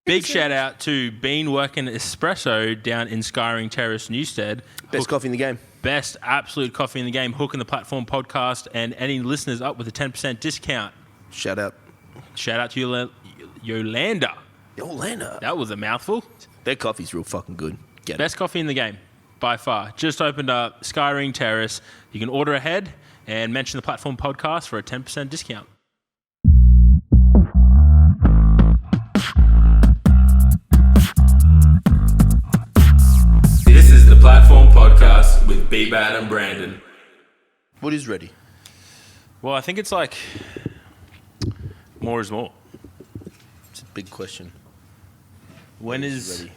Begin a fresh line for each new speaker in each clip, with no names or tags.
Big shout out to Bean Working Espresso down in Skyring Terrace, Newstead.
Best coffee in the game.
Best absolute coffee in the game. Hooking the Platform podcast, and any listeners up with a 10% discount.
Shout out.
Shout out to Yolanda.
Yolanda.
That was a mouthful.
Their coffee's real fucking good. Get
Best coffee in the game, by far. Just opened up Skyring Terrace. You can order ahead and mention the Platform podcast for a 10% discount. This is the Platform podcast with Bbad and Brandon.
What is ready?
Well, I think it's like more is more.
It's a big question.
When is
ready?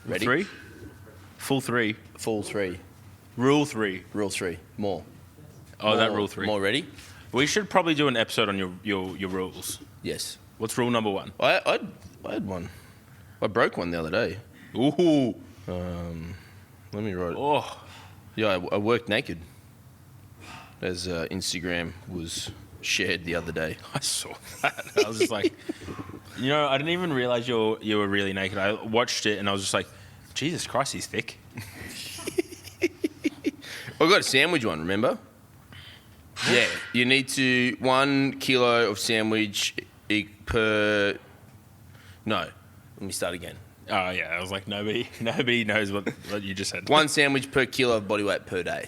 Ready?
3? Full 3.
Full 3.
Rule 3.
Rule 3. More.
Oh,
more,
that rule 3.
More ready?
We should probably do an episode on your rules.
Yes.
What's rule number 1?
I had one. I broke one the other day.
Ooh.
Let me write it.
Oh.
Yeah, I worked naked. As Instagram was shared the other day.
I saw that. I was just like, I didn't even realize you were really naked. I watched it and I was just like, Jesus Christ, he's thick.
I got a sandwich one, remember? Yeah. You need to 1 kilo of sandwich per. No. Let me start again.
Oh yeah, I was like, nobody knows what you just said.
1 sandwich per kilo of body weight per day.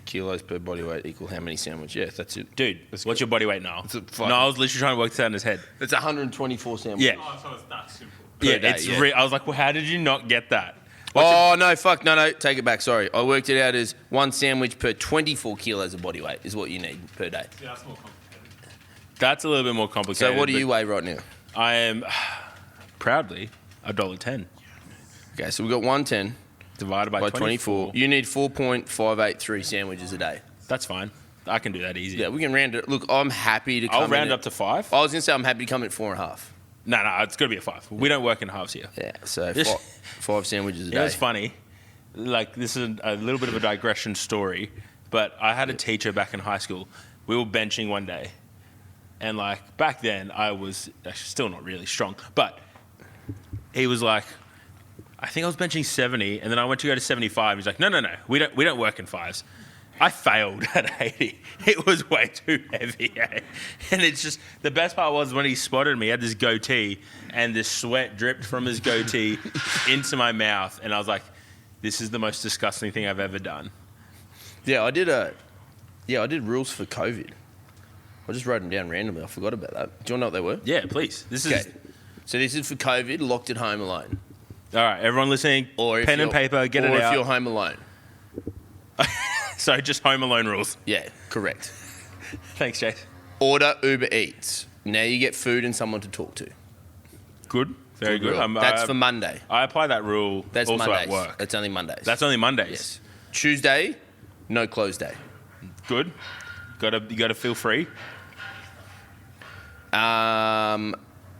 Kilos per body weight equal how many sandwiches? Yeah, that's it.
Dude, what's your body weight now? No, I was literally trying to work this out in his head.
That's 124 sandwiches.
Yeah.
Oh, so it's that simple.
Yeah,
day,
it's
yeah.
I was like, well, how did you not get that?
No, take it back, sorry. I worked it out as 1 sandwich per 24 kilos of body weight is what you need per day.
Yeah, that's more complicated.
That's a little bit more complicated.
So what do you weigh right now?
I am proudly $1.10
Okay, so we've got 110
divided by 24.
You need 4.583 sandwiches a day.
That's fine. I can do that easy.
Yeah, we can round it. Look, I'm happy to come
I'll round
in
up to 5.
I was going to say I'm happy to come in at 4.5.
No, it's got to be a 5. We don't work in halves here.
Yeah, so
This-
5 sandwiches a
It
day.
was funny. Like, this is a little bit of a digression story, but I had a teacher back in high school. We were benching one day, and like back then I was still not really strong, but he was like, I think I was benching 70, and then I went to go to 75. He's like, no, we don't work in 5s. I failed at 80. It was way too heavy, eh? And it's just, the best part was when he spotted me, he had this goatee, and this sweat dripped from his goatee into my mouth, and I was like, this is the most disgusting thing I've ever done.
Yeah, I did rules for COVID. I just wrote them down randomly. I forgot about that. Do you want to know what they were?
Yeah, please. This is...
Okay. So this is for COVID, locked at home alone.
All right, everyone listening,
Or if
pen and
you're-
paper, get it
Or if
out.
you're home alone.
So just Home Alone rules.
Yeah, correct.
Thanks, Chase.
Order Uber Eats. Now you get food and someone to talk to.
Good. Very good.
rule. That's for Monday.
I apply that rule
That's
also
Mondays.
at work.
That's only Mondays.
That's only Mondays.
Yes. Tuesday, no close day.
Good. You gotta feel free.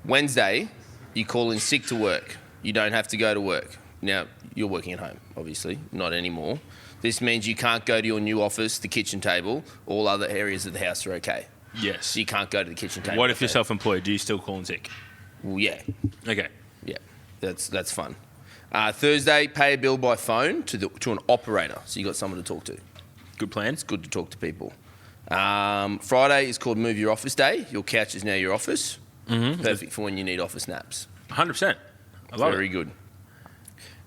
Wednesday, you call in sick to work. You don't have to go to work. Now, you're working at home, obviously, not anymore. This means you can't go to your new office, the kitchen table. All other areas of the house are okay.
Yes.
So you can't go to the kitchen table.
What if you're self-employed? Do you still call in sick?
Well, yeah.
Okay.
Yeah, that's fun. Thursday, pay a bill by phone to an operator, so you got someone to talk to.
Good plan.
It's good to talk to people. Friday is called Move Your Office Day. Your couch is now your office. Mm-hmm. Perfect for when you need office naps.
100%. I love
Very
it.
good.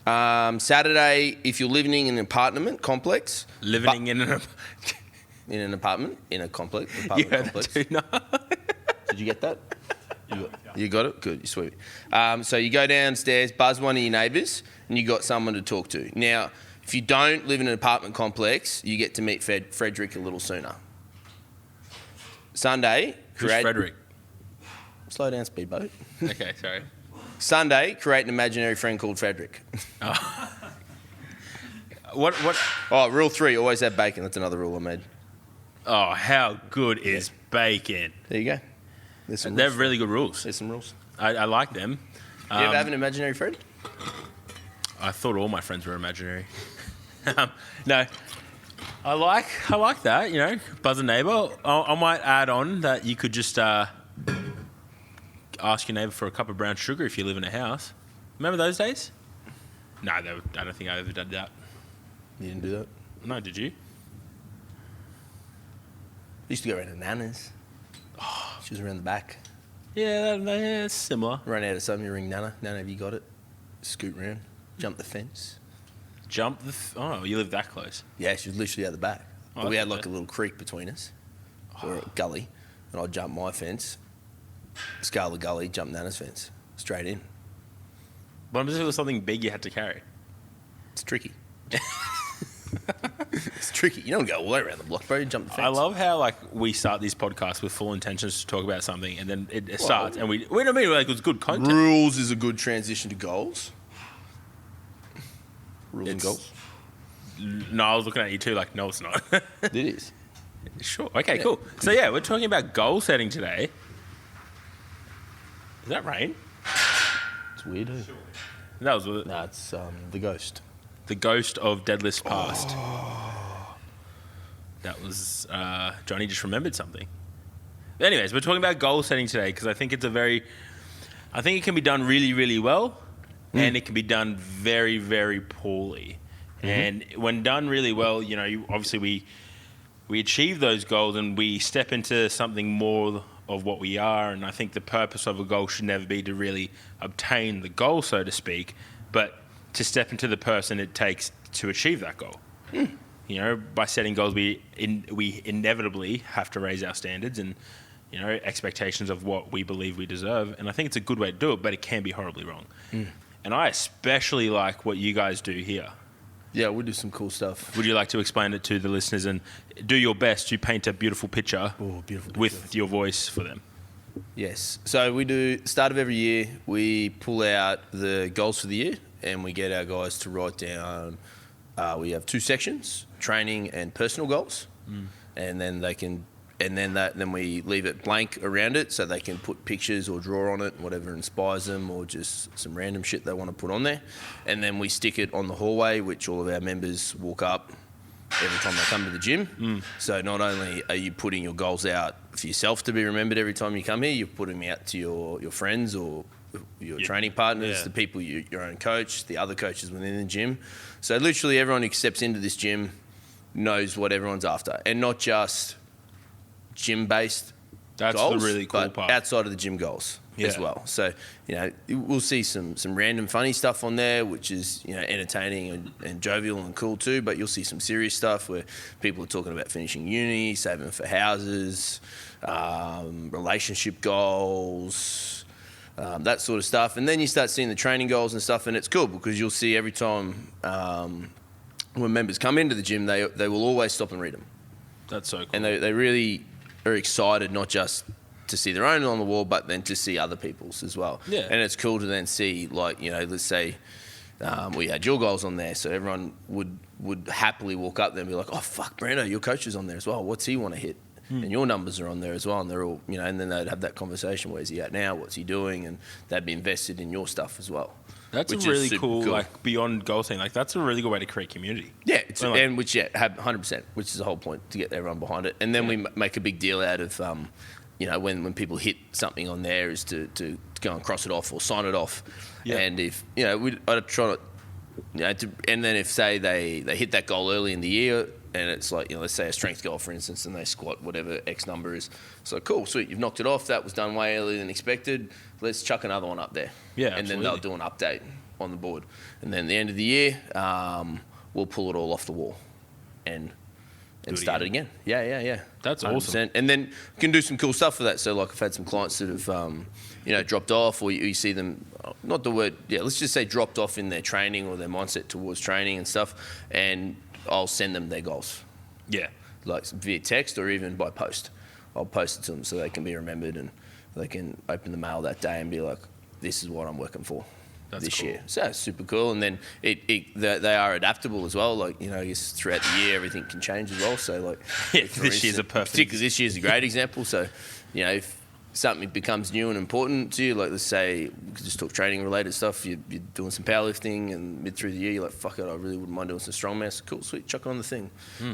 Saturday, if you're living in an apartment complex.
Living in an...
In an apartment, in a complex.
You
Apartment
heard
complex.
that too? No.
Did you get that? You got it? Good, sweet. So you go downstairs, buzz one of your neighbours, and you got someone to talk to. Now, if you don't live in an apartment complex, you get to meet Frederick a little sooner. Sunday,
Who's Frederick?
Slow down, speedboat.
Okay, sorry.
Sunday, create an imaginary friend called Frederick.
What?
Oh, rule 3, always have bacon. That's another rule I made.
Oh, how good is bacon?
There you go.
They're really good rules.
There's some rules.
I like them.
Do you ever have an imaginary friend?
I thought all my friends were imaginary. No, I like that. Buzz a neighbour. I might add on that you could just ask your neighbour for a cup of brown sugar if you live in a house. Remember those days? No, I don't think I ever did that.
You didn't do that?
No, did you?
I used to go around to Nana's. She was around the back.
Yeah, it's similar.
Run out of something, you ring Nana. Nana, have you got it? Scoot round. Jump the fence.
Oh, you live that close.
Yeah, she was literally out the back.
Oh,
But we had
that's
like a little creek between us, or a gully, and I'd jump my fence, scale the gully, jump Nana's fence, straight in.
What if it was something big you had to carry?
It's tricky. It's tricky. You don't go all the way around the block, bro. You jump the fence.
I love how like we start these podcasts with full intentions to talk about something, and then it starts, and we don't mean like it was good content.
Rules is a good transition to goals. Rules and
It's-
goals.
No, I was looking at you too, like, no, it's not.
It is.
Sure. Okay,
Yeah.
cool. So yeah, we're talking about goal setting today. Is that rain?
It's weird. Eh?
That was
No, it's the ghost.
the ghost of Deadlift Past. That was Johnny just remembered something. Anyways, we're talking about goal setting today because I think I think it can be done really, really well, and it can be done very, very poorly. And when done really well, you know, obviously we achieve those goals and we step into something more of what we are. And I think the purpose of a goal should never be to really obtain the goal, so to speak, but to step into the person it takes to achieve that goal. You know, by setting goals, we inevitably have to raise our standards and, you know, expectations of what we believe we deserve. And I think it's a good way to do it, but it can be horribly wrong. And I especially like what you guys do here.
Yeah, we do some cool stuff.
Would you like to explain it to the listeners and do your best to paint a beautiful picture,
Oh, beautiful
with your voice for them?
Yes. So we do, start of every year, we pull out the goals for the year and we get our guys to write down, we have 2 sections, training and personal goals. And then they can, then we leave it blank around it so they can put pictures or draw on it, whatever inspires them, or just some random shit they want to put on there. And then we stick it on the hallway, which all of our members walk up every time they come to the gym. So not only are you putting your goals out for yourself to be remembered every time you come here, you're putting them out to your friends or your training partners, the people, your own coach, the other coaches within the gym. So literally everyone who steps into this gym knows what everyone's after, and not just gym-based
That's
goals,
the really cool
but
part.
outside of the gym goals as
Yeah.
well. So, you know, we'll see some random funny stuff on there, which is, you know, entertaining and jovial and cool too, but you'll see some serious stuff where people are talking about finishing uni, saving for houses, relationship goals, that sort of stuff. And then you start seeing the training goals and stuff, and it's cool because you'll see every time when members come into the gym, they will always stop and read them.
That's so cool.
And they really are excited not just to see their own on the wall, but then to see other people's as well.
Yeah.
And it's cool to then see, like, you know, let's say we had your goals on there, so everyone would happily walk up there and be like, oh, fuck, Brando, your coach is on there as well. What's he want to hit? And your numbers are on there as well, and they're all, you know, and then they'd have that conversation, where's he at now, what's he doing, and they'd be invested in your stuff as well.
That's
which
a
is
really
super
cool, like, beyond goal setting. Like, that's a really good way to create community.
Yeah, it's,
Well, like-
and which, have 100%, which is the whole point, to get everyone behind it. And then we make a big deal out of, you know, when people hit something on there is to go and cross it off or sign it off.
Yeah.
And if, you know, I'd try not, you know, and then if, say, they hit that goal early in the year, and it's like, you know, let's say a strength goal, for instance, and they squat whatever X number is. So cool, sweet, you've knocked it off. That was done way earlier than expected. Let's chuck another one up there.
Yeah,
And then they'll
absolutely.
do an update on the board. And then at the end of the year, we'll pull it all off the wall and
it
start it again. Yeah.
That's awesome.
And then we can do some cool stuff for that. So like I've had some clients that have, you know, dropped off, or you see them, not the word, let's just say dropped off in their training or their mindset towards training and stuff. And I'll send them their goals,
Yeah.
like via text or even by post. I'll post it to them so they can be remembered and they can open the mail that day and be like, this is what I'm working for
That's
this
cool.
year. So it's super cool. And then they are adaptable as well. Like, you know, I guess throughout the year, everything can change as well. So like,
Yeah,
for
this year's a perfect
particularly this year's a great example. So, you know, if something becomes new and important to you, like let's say we could just talk training related stuff, you're doing some powerlifting and mid through the year you're like, fuck it, I really wouldn't mind doing some strongman. So cool, sweet, chuck it on the thing,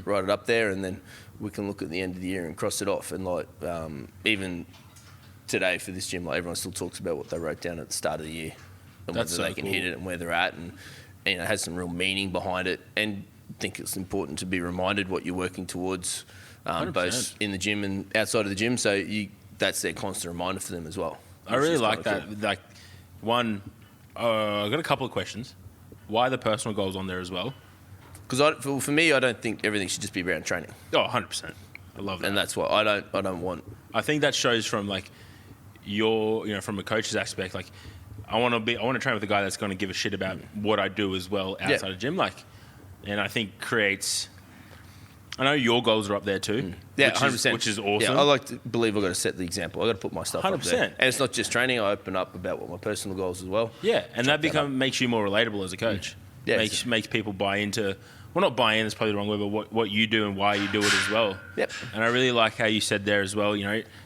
write it up there, and then we can look at the end of the year and cross it off. And like even today for this gym, like everyone still talks about what they wrote down at the start of the year and
That's
whether
so
they can
cool.
hit it and where they're at, and it has some real meaning behind it. And I think it's important to be reminded what you're working towards,
100%.
both in the gym and outside of the gym. So that's their constant reminder for them as well.
I really like that.
Cool.
Like, one, I've got a couple of questions. Why the personal goals on there as well?
Because for me, I don't think everything should just be around training,
Oh, 100%. I love that.
and that's what I don't want.
I think that shows from like from a coach's aspect, like I want to train with a guy that's going to give a shit about what I do as well outside of gym, like, and I think creates. I know your goals are up there too.
Yeah,
which
100%.
which is awesome.
Yeah, I like to believe I've got to set the example. I've got to put my stuff up
100%.
there. And it's not just training. I open up about what my personal goals as well.
Yeah, and that makes you more relatable as a coach.
Yeah,
makes people buy into. Well, not buy in is probably the wrong word, but what you do and why you do it as well.
Yep.
And I really like how you said there as well.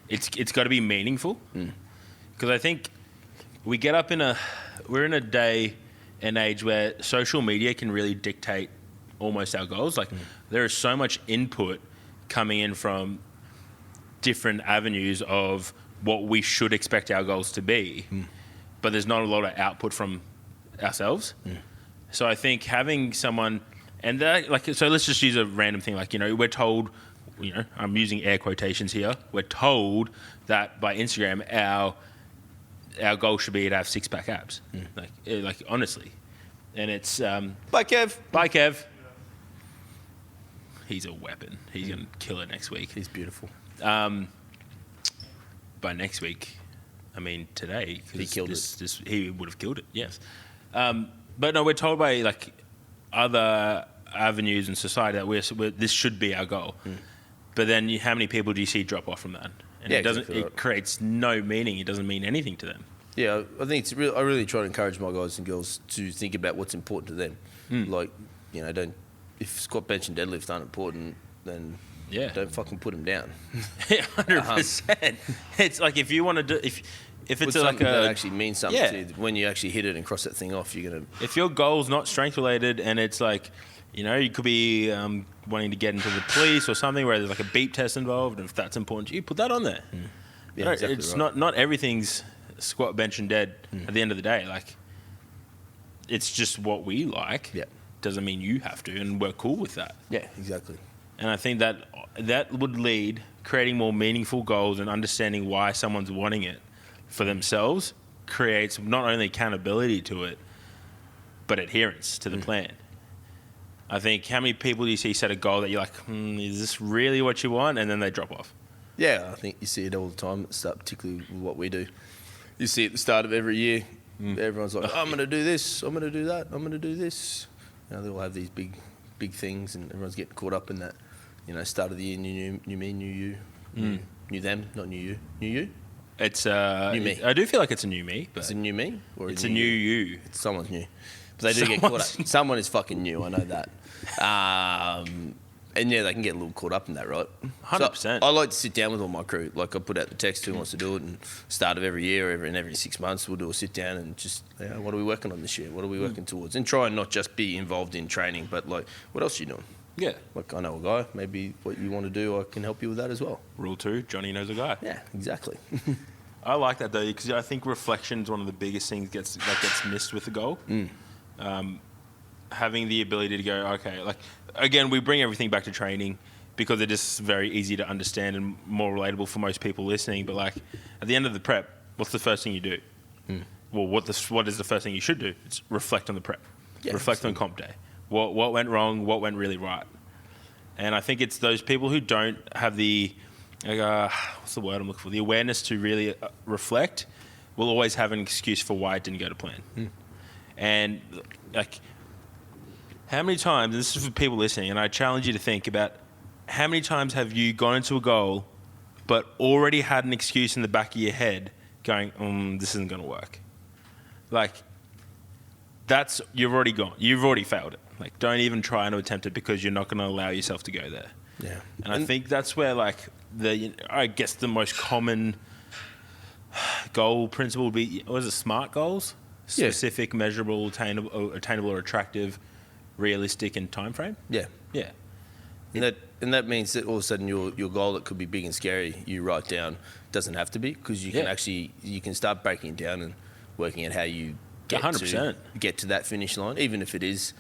It's got to be meaningful, because I think we're in a day and age where social media can really dictate almost our goals. Like there is so much input coming in from different avenues of what we should expect our goals to be, but there's not a lot of output from ourselves. So I think having someone, and that, so let's just use a random thing. Like, we're told, I'm using air quotations here. We're told that by Instagram, our goal should be to have 6-pack abs. Like honestly. And it's,
Bye, Kev.
bye, Kev. He's a weapon. He's going to kill it next week.
He's beautiful.
By next week, I mean today. 'cause
He killed it.
He would have killed it, yes. But no, we're told by like other avenues in society that this should be our goal. But then how many people do you see drop off from that? And
Yeah,
it doesn't.
exactly right.
It creates no meaning. It doesn't mean anything to them.
Yeah, I think it's real. I really try to encourage my guys and girls to think about what's important to them. Like, don't. If squat, bench, and deadlift aren't important, then don't fucking put them down.
100%. It's like if you want to do if
Put
it's like
something that
a
actually means something to you. When you actually hit it and cross that thing off, you're gonna.
if your goal's not strength related and it's like, you could be wanting to get into the police or something where there's like a beep test involved, and if that's important to you, put that on there.
Yeah, exactly
it's
right.
not everything's squat, bench, and dead at the end of the day. Like, it's just what we like.
Yeah.
Doesn't mean you have to, and we're cool with that.
Yeah, exactly.
And I think that would lead creating more meaningful goals and understanding why someone's wanting it for themselves creates not only accountability to it, but adherence to the plan. I think how many people do you see set a goal that you're like, is this really what you want? And then they drop off.
Yeah, I think you see it all the time, particularly with what we do. You see at the start of every year, everyone's like, I'm going to do this, I'm going to do that, I'm going to do this. They all have these big things, and everyone's getting caught up in that. Start of the year, new me, new you. New them, not new you. New you?
It's
New me.
I do feel like it's a new me, but
It's a new me? Or
it's a new you.
It's someone's new. But they do get caught up. Someone is fucking new, I know that. And yeah, they can get a little caught up in that, right?
100%.
So I like to sit down with all my crew. Like I put out the text who wants to do it, and start of every year, every 6 months, we'll do a sit down and just, what are we working on this year? What are we working towards? And try and not just be involved in training, but like, what else are you doing?
Yeah.
Like I know a guy, maybe what you want to do, I can help you with that as well.
Rule 2, Johnny knows a guy.
Yeah, exactly.
I like that though, because I think reflection is one of the biggest things gets missed with the goal. Having the ability to go, okay, like again, we bring everything back to training because it is very easy to understand and more relatable for most people listening. But like at the end of the prep, what's the first thing you do? Well, what is the first thing you should do? It's reflect on the prep, reflect on comp day. What went wrong? What went really right? And I think it's those people who don't have the what's the word I'm looking for? The awareness to really reflect will always have an excuse for why it didn't go to plan. And like, how many times, and this is for people listening, and I challenge you to think about how many times have you gone into a goal but already had an excuse in the back of your head going, this isn't going to work. Like, you've already gone. You've already failed it. Like, don't even try and attempt it because you're not going to allow yourself to go there.
Yeah.
And I think that's where, like, I guess the most common goal principle would be, what is it, SMART goals?
Yeah.
Specific, measurable, attainable or attractive, realistic, and time frame?
Yeah.
Yeah.
And and that means that all of a sudden your goal that could be big and scary, you write down, doesn't have to be, because you can actually, you can start breaking it down and working out how you get
100%.
to that finish line, even if it is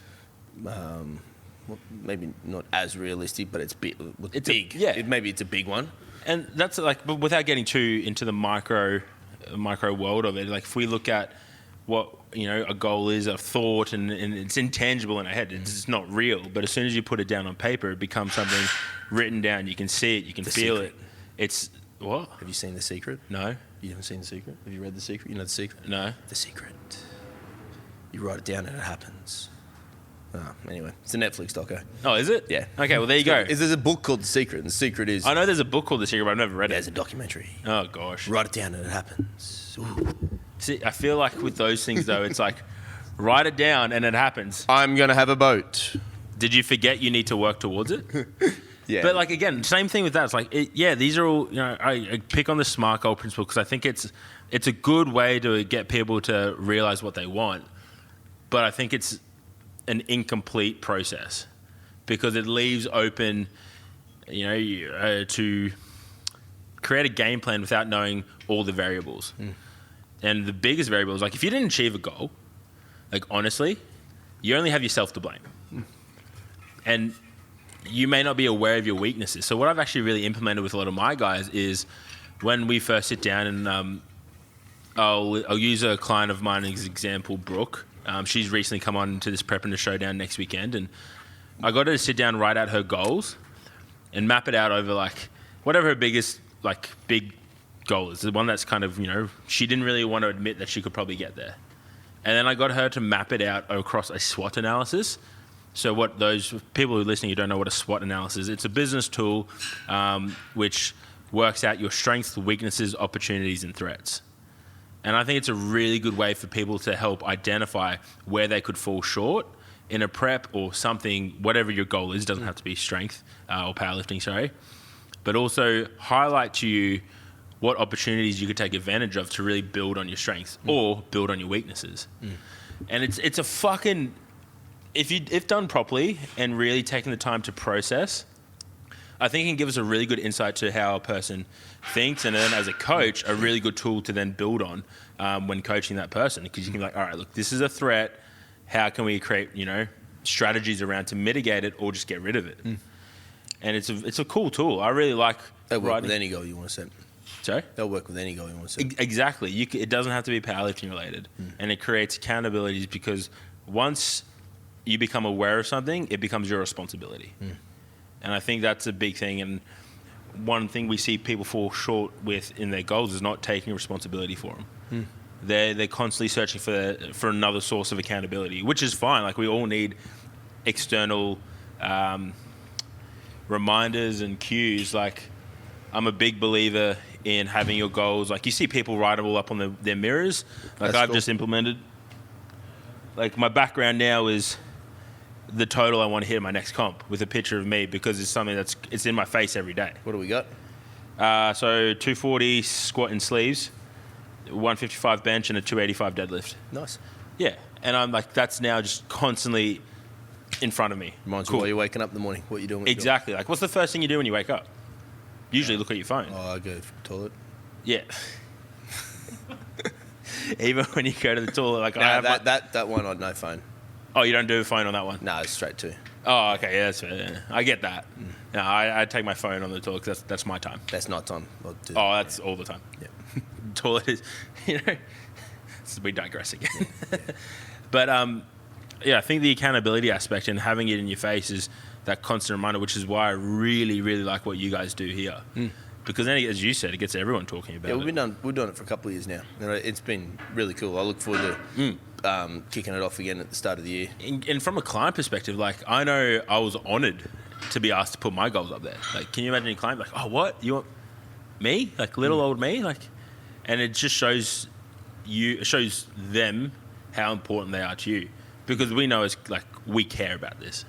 maybe not as realistic, but it's big. It's big. Maybe it's a big one.
And that's like, but without getting too into the micro world of it, like if we look at what, you know, a goal is, a thought, and it's intangible in our head, it's not real, but as soon as you put it down on paper, it becomes something written down. You can see it, you can feel it. It's, what?
Have you seen The Secret?
No.
You haven't seen The Secret? Have you read The Secret? You know The Secret?
No.
The Secret. You write it down and it happens. Oh, anyway, it's a Netflix doco.
Oh, is it?
Yeah.
Okay, well, there you go.
There's a book called The Secret, and The Secret is...
I know there's a book called The Secret, but I've never read it.
There's a documentary.
Oh, gosh.
Write it down and it happens. Ooh.
See, I feel like with those things, though, it's like, write it down and it happens.
I'm going to have a boat.
Did you forget you need to work towards it?
Yeah.
But, like, again, same thing with that. It's like, these are all, you know, I pick on the SMART goal principle because I think it's a good way to get people to realize what they want. But I think it's an incomplete process because it leaves open, you know, to create a game plan without knowing all the variables. And the biggest variable is, like, if you didn't achieve a goal, like, honestly, you only have yourself to blame. And you may not be aware of your weaknesses. So what I've actually really implemented with a lot of my guys is when we first sit down, and I'll use a client of mine as example, Brooke. She's recently come on to this Prep and the Showdown next weekend, and I got her to sit down, write out her goals, and map it out over, like, whatever her biggest, like, big goal is. The one that's kind of, you know, she didn't really want to admit that she could probably get there. And then I got her to map it out across a SWOT analysis. So what those people who are listening who don't know what a SWOT analysis is, it's a business tool which works out your strengths, weaknesses, opportunities, and threats. And I think it's a really good way for people to help identify where they could fall short in a prep or something, whatever your goal is. It doesn't have to be strength or powerlifting, sorry. But also highlight to you what opportunities you could take advantage of to really build on your strengths or build on your weaknesses. And it's a fucking, if done properly and really taking the time to process, I think it can give us a really good insight to how a person thinks, and then as a coach, a really good tool to then build on when coaching that person, because you can be like, all right, look, this is a threat. How can we create, you know, strategies around to mitigate it or just get rid of it? And it's a cool tool. I really like
They'll work with any goal you want to set.
Sorry?
They'll work with any goal you want to set.
Exactly. It doesn't have to be powerlifting related, and it creates accountabilities because once you become aware of something, it becomes your responsibility. And I think that's a big thing. And one thing we see people fall short with in their goals is not taking responsibility for them. They're constantly searching for another source of accountability, which is fine. Like, we all need external reminders and cues. Like, I'm a big believer in having your goals. Like, you see people write them all up on their mirrors. Like, I've just implemented. Like, my background now is the total I want to hit in my next comp with a picture of me, because it's something it's in my face every day.
What do we got?
So 240 squat and sleeves, 155 bench, and a 285 deadlift.
Nice.
Yeah, and I'm like, that's now just constantly in front of me.
Reminds you while you're waking up in the morning, what you're doing.
Exactly. Like, what's the first thing you do when you wake up? Usually look at your phone.
Oh, I go to the toilet.
Yeah. Even when you go to the toilet, like,
No,
I have
that one, I'd no phone.
Oh, you don't do a phone on that one?
No, it's straight to.
Oh, okay, yeah, that's fair. Yeah. I get that. No, I take my phone on the toilet because that's my time.
That's night time.
Oh, that's all the time.
Yeah.
Toilet is, you know, we digress again. But yeah, I think the accountability aspect and having it in your face is that constant reminder, which is why I really, really like what you guys do here. Because then, as you said, it gets everyone talking about it.
Yeah, we've done it for a couple of years now. And it's been really cool. I look forward to kicking it off again at the start of the year.
And from a client perspective, like, I know I was honoured to be asked to put my goals up there. Like, can you imagine a client like, oh, what? You want me? Like, little old me? Like, and it just shows them how important they are to you. Because we know, it's like, we care about this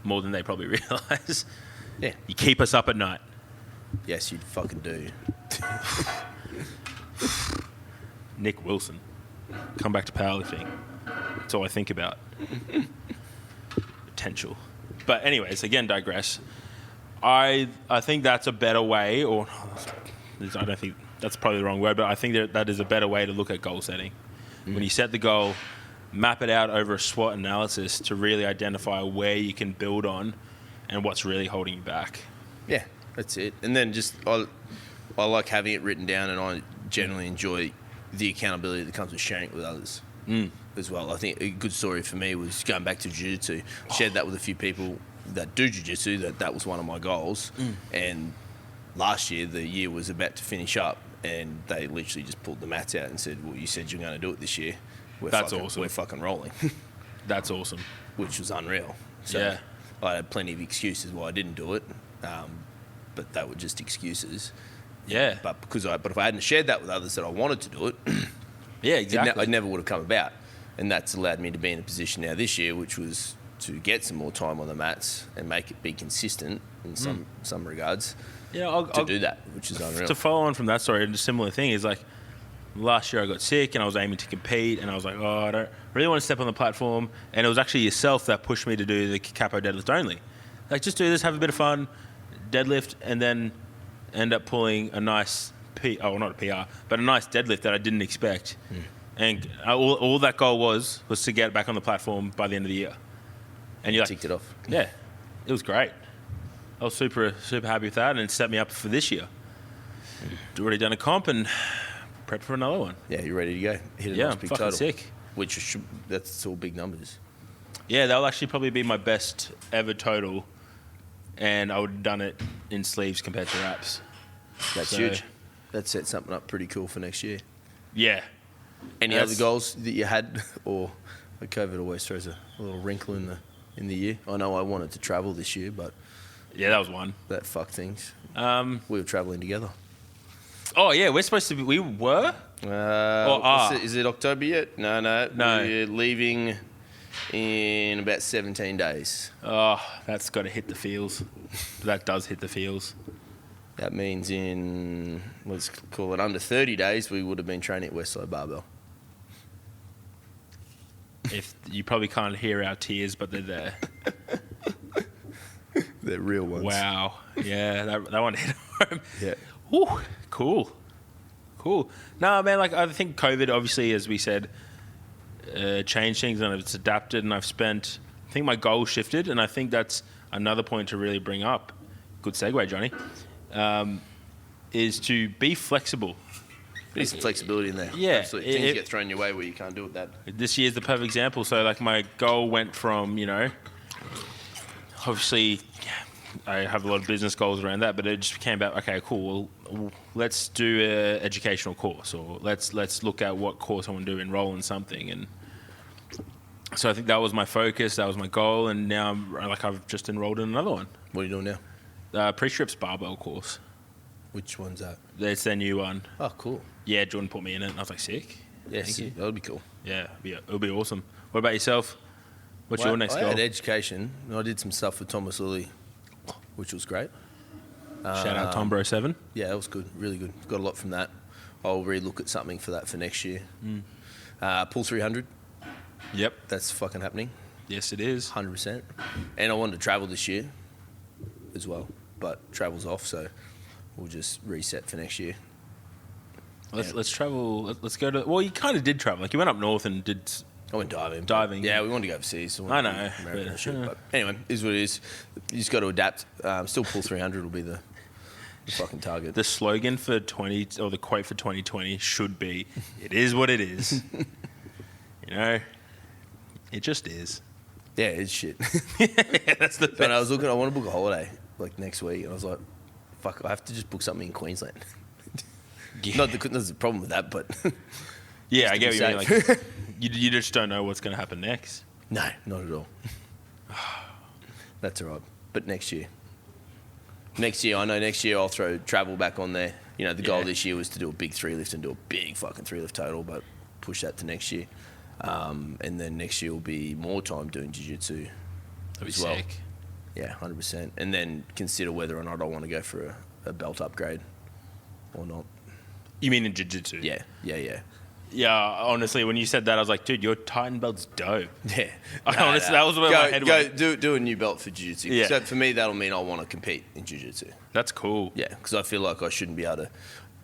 more than they probably realise.
Yeah.
You keep us up at night.
Yes, you fucking do.
Nick Wilson. Come back to powerlifting. That's all I think about. Potential. But anyways, again, digress. I think that's a better way, or I don't think that's probably the wrong word, but I think that is a better way to look at goal setting. When you set the goal, map it out over a SWOT analysis to really identify where you can build on and what's really holding you back.
Yeah, that's it. And then just I like having it written down, and I generally enjoy the accountability that comes with sharing it with others as well. I think a good story for me was going back to jiu-jitsu. Shared that with a few people that do jiu-jitsu, that was one of my goals. And last year, the year was about to finish up, and they literally just pulled the mats out and said, well, you said you're going to do it this year.
That's awesome.
We're fucking rolling.
That's awesome.
Which was unreal. So
Yeah.
I had plenty of excuses why I didn't do it, but they were just excuses.
Yeah.
But if I hadn't shared that with others that I wanted to do it,
Yeah, exactly.
it never would have come about. And that's allowed me to be in a position now this year, which was to get some more time on the mats and make it be consistent in some regards.
Yeah,
I'll do that, which is unreal.
To follow on from that story, a similar thing is like last year I got sick and I was aiming to compete, and I was like, oh, I don't really want to step on the platform. And it was actually yourself that pushed me to do the capo deadlift only. Like, just do this, have a bit of fun, deadlift, and then end up pulling a nice not a PR, but a nice deadlift that I didn't expect. And all that goal was to get back on the platform by the end of the year. And you
ticked it off.
Yeah, it was great. I was super happy with that, and it set me up for this year. Already done a comp and prepped for another one.
Yeah, you're ready to go. Hit a
Yeah,
nice
I'm
big
fucking
total.
sick.
That's all big numbers.
Yeah, that'll actually probably be my best ever total, and I would have done it in sleeves compared to wraps.
That's
So-
huge. That sets something up pretty cool for next year.
Yeah.
Any
That's-
other goals that you had, or COVID always throws a little wrinkle in the year? I know I wanted to travel this year, but
Yeah, that was one.
that fucked things. We were traveling together.
Oh, yeah, we're supposed to be... We were?
Is it October yet? No.
No.
We're leaving in about 17 days.
Oh, that's got to hit the feels. That does hit the feels.
That means in, let's call it under 30 days, we would have been training at Westside Barbell.
If you probably can't hear our tears, but they're there.
They're real ones.
Wow. Yeah, that one hit home.
Yeah.
Whew, cool. No, man, like, I think COVID, obviously, as we said, changed things, and it's adapted, and I think my goal shifted, and I think that's another point to really bring up. Good segue, Johnny. Is to be flexible.
There's some flexibility in there.
Yeah,
Absolutely. Things get thrown your way where you can't do it that.
This year's the perfect example. So, like, my goal went from, obviously, I have a lot of business goals around that, but it just became about, okay, cool, well, let's do an educational course, or let's look at what course I want to do, enroll in something. And so I think that was my focus, that was my goal, and now I've just enrolled in another one.
What are you doing now?
Pre-strips barbell course.
Which one's that?
It's their new one.
Oh, cool.
Yeah, Jordan put me in it, and I was like, sick.
Yes,
Thank you.
that would be cool.
Yeah, it'll be awesome. What about yourself? What's your next
I
goal?
had education. And I did some stuff with Thomas Lilly, which was great.
Shout out Tom Bro 7.
Yeah, that was good. Really good. Got a lot from that. I'll re-look at something for that for next year. Pool 300.
Yep.
That's fucking happening.
Yes, it is.
100%. And I wanted to travel this year as well, but travel's off, so we'll just reset for next year.
Let's travel. Let's go to. Well, you kind of did travel. Like, you went up north and did.
I went diving.
Diving.
Yeah, we wanted to go overseas. So
I know,
American
but,
and shit, but anyway, is what it is. You just got to adapt. Still, Pool 300 will be the fucking target.
The slogan for 20, or the quote for 2020 should be, "It is what it is." It just is.
Yeah, it's shit.
Yeah, that's the best.
When I was looking, I want to book a holiday like next week, and I was like, fuck, I have to just book something in Queensland.
Yeah.
Not that there's a problem with that, but
Yeah, I
just
get
to
what
be
you mean.
safe.
Like, you just don't know what's going to happen next.
no, not at all. That's all right. But next year, I know next year I'll throw travel back on there. The goal
Yeah.
this year was to do a big 3-lift and do a big fucking 3-lift total, but push that to next year. And then next year will be more time doing jiu-jitsu
That'd be
as well.
sick.
Yeah, 100%. And then consider whether or not I want to go for a belt upgrade or not.
You mean in jiu-jitsu?
Yeah.
Yeah, honestly, when you said that, I was like, dude, your Titan belt's dope.
Yeah.
Honestly, that was where my head went.
Do a new belt for jiu-jitsu.
Yeah.
So for me, that'll mean I want to compete in jiu-jitsu.
That's cool.
Yeah, because I feel like I shouldn't be able to.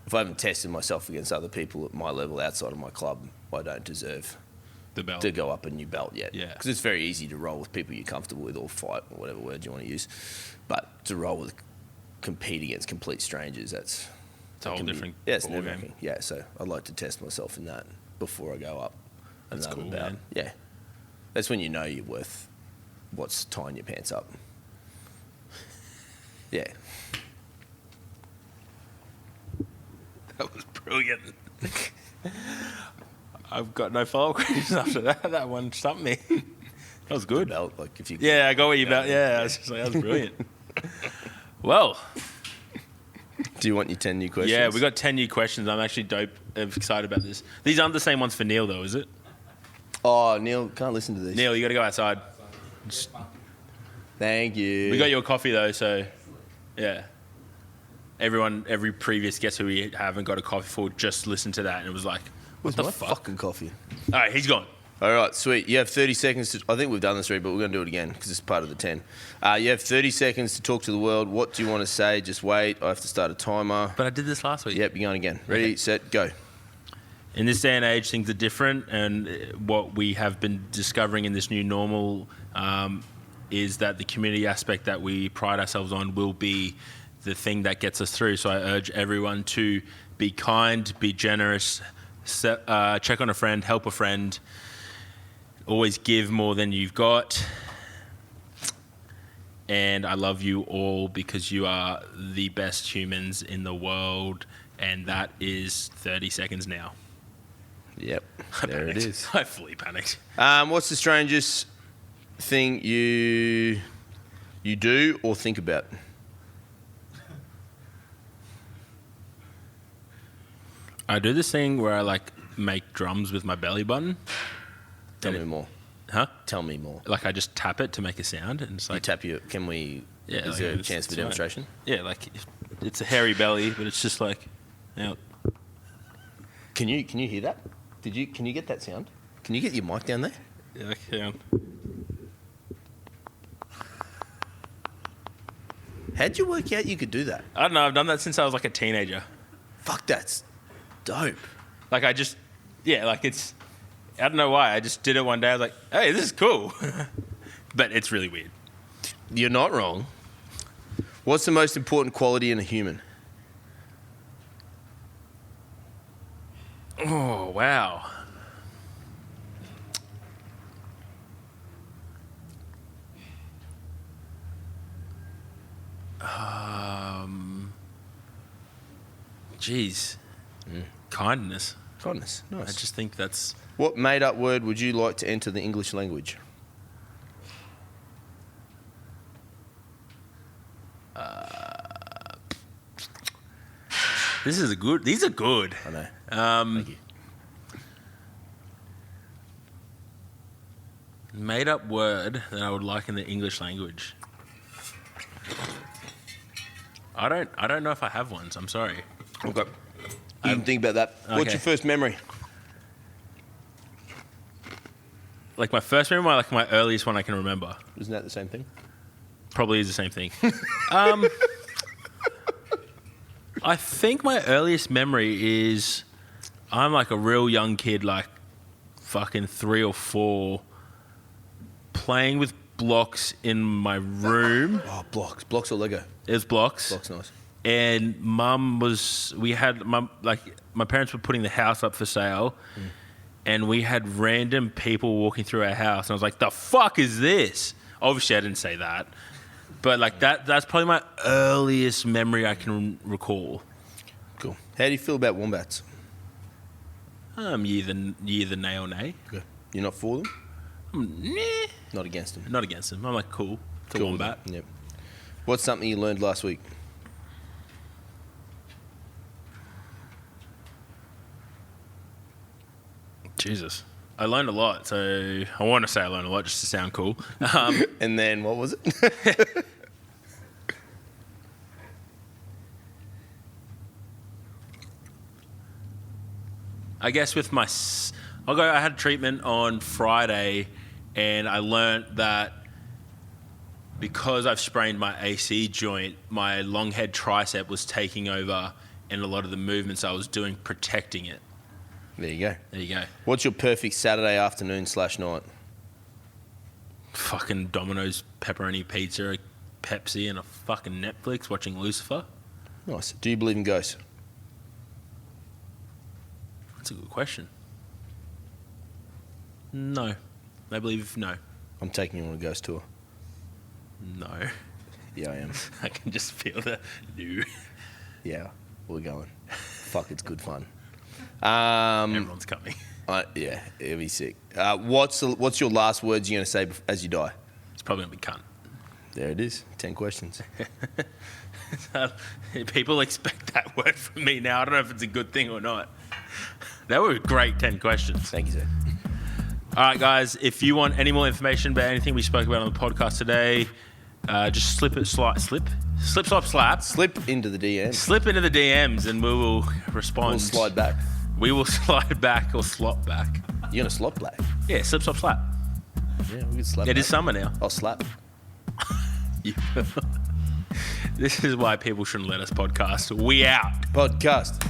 If I haven't tested myself against other people at my level outside of my club, I don't deserve
The belt.
to go up a new belt yet.
Yeah.
Because it's very easy to roll with people you're comfortable with or fight or whatever word you want to use. But to compete against complete strangers,
It's a whole different
it's
ball
nerve-wracking.
game.
Yeah, so I'd like to test myself in that before I go up.
That's
another
cool,
bout.
man.
Yeah. That's when you know you're worth what's tying your pants up. Yeah.
That was brilliant. I've got no follow-up questions after that. That one stumped me. That was good.
Belt, like if you
Yeah, I got what you about. Yeah, I was just like, that was brilliant. Well,
Do you want your 10 new questions?
yeah, we got 10 new questions. I'm actually excited about this. These aren't the same ones for Neil, though, is it?
Oh, Neil, can't listen to these.
Neil, you got to go outside.
Thank you.
We got you a coffee, though, so yeah. Every previous guest who we haven't got a coffee for just listened to that, and it was like, what
Where's
the
my
fuck?
fucking coffee?
All right, he's gone.
All right, sweet. You have 30 seconds to... I think we've done this already, but we're going to do it again because it's part of the 10. You have 30 seconds to talk to the world. What do you want to say? Just wait. I have to start a timer.
But I did this last week.
Yep, you're going again. Ready, set, go.
In this day and age, things are different, and what we have been discovering in this new normal is that the community aspect that we pride ourselves on will be the thing that gets us through. So I urge everyone to be kind, be generous, check on a friend, help a friend, always give more than you've got. And I love you all because you are the best humans in the world, and that is 30 seconds now.
Yep, there it is.
I fully panicked.
What's the strangest thing you do or think about?
I do this thing where I like make drums with my belly button.
Tell me more.
Huh?
Tell me more.
Like I just tap it to make a sound, and it's
You
like
tap your... Can we...
Yeah,
is
like,
there a
it's-
chance for
it's fine.
demonstration?
yeah, like it's a hairy belly, but it's just like, you know,
Can you hear that? Can you get that sound? Can you get your mic down there?
yeah, like, yeah.
How'd you work out you could do that?
I don't know. I've done that since I was like a teenager.
Fuck, that's dope.
Like I just, yeah, like it's. I don't know why. I just did it one day. I was like, hey, this is cool, but it's really weird.
You're not wrong. What's the most important quality in a human?
Oh wow. Jeez. Kindness.
Kindness. Nice.
I just think that's.
What made-up word would you like to enter the English language?
This is a good. These are good.
I know.
Thank
you.
Made up word that I would like in the English language. I don't know if I have one, so I'm sorry.
Okay. You can think about that. What's
Okay.
your first memory?
Like my first memory, like my earliest one I can remember.
Isn't that the same thing?
Probably is the same thing. I think my earliest memory is I'm like a real young kid, like fucking 3 or 4, playing with blocks in my room.
Oh, blocks. Blocks or Lego?
It was blocks.
Blocks, nice.
And my parents were putting the house up for sale, and we had random people walking through our house, and I was like, the fuck is this? Obviously I didn't say that, but like that's probably my earliest memory I can recall.
Cool. How do you feel about wombats?
Either nay or nay.
Okay. You're not for them?
Nah,
Not against them?
not against them. I'm like, cool. It's a
Cool.
wombat.
Yep. What's something you learned last week?
Jesus. I learned a lot, so I want to say I learned a lot just to sound cool.
And then what was it?
I guess with my, I had treatment on Friday, and I learnt that because I've sprained my AC joint, my long head tricep was taking over, and a lot of the movements I was doing protecting it.
There you go.
There you go.
What's your perfect Saturday afternoon/night?
Fucking Domino's pepperoni pizza, a Pepsi, and a fucking Netflix watching Lucifer.
Nice. Do you believe in ghosts?
That's a good question. No. I believe no.
I'm taking you on a ghost tour.
No.
Yeah, I am.
I can just feel the no.
Yeah, we're going. Fuck, it's good fun.
Everyone's coming.
Yeah, it'll be sick. What's your last words you're going to say as you die?
It's probably going to be cunt.
There it is. 10 questions.
People expect that word from me now. I don't know if it's a good thing or not. That were great 10 questions.
Thank you, sir.
All right, guys, if you want any more information about anything we spoke about on the podcast today, just slip, slap.
Slip into the DMs.
Slip into the DMs and we will respond.
We'll slide back.
We will slide back or slop back.
You're going to slop back?
Yeah, slip, slop, slap.
Yeah, we can slap
It
back.
is summer now.
I'll slap.
This is why people shouldn't let us podcast. We out.
Podcast.